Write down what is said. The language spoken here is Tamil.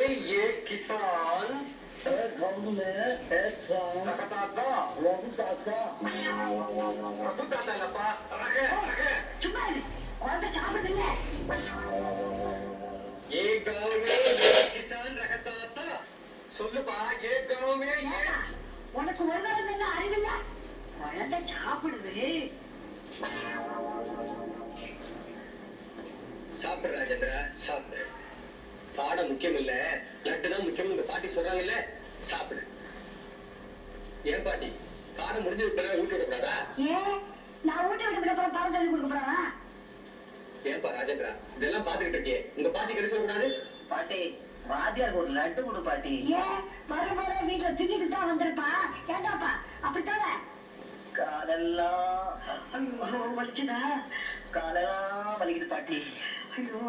ये किसान ये गाँव में ये किसान रहता था சொல்லுப்பா ये गाँव में ये உனக்கு ஒரு நாள் என்ன அறிவில்ல குழந்தை சாப்பிடுது சாப்பிடு ராஜேந்திரா சாப்பிடு பாடம் முக்கியம் இல்ல லட்டு தான் முக்கியம் உங்க பாட்டி சொல்றாங்கல்ல சாப்பிடு ஏன் பாட்டி பாடம் முடிஞ்சது பிறகு ஊட்டி விடக்கூடாதா ஏன் நான் ஊட்டி விட்டு பிறகு பாடம் சொல்லி கொடுக்க போறேன் ஏன்பா ராஜேந்திரா இதெல்லாம் பாத்துக்கிட்டு இருக்கியே உங்க பாட்டி கிடை சொல்லக்கூடாது பாட்டி வாத்தியாருக்கு ஒரு லட்டு கொடு பாட்டி ஏன் மறுமுறை வீட்டுல திங்கிட்டு தான் வந்திருப்பா ஏண்டாப்பா அப்படித்தானே காலெல்லாம் வலிச்சுதா காலெல்லாம் வலிக்குது பாட்டி ஐயோ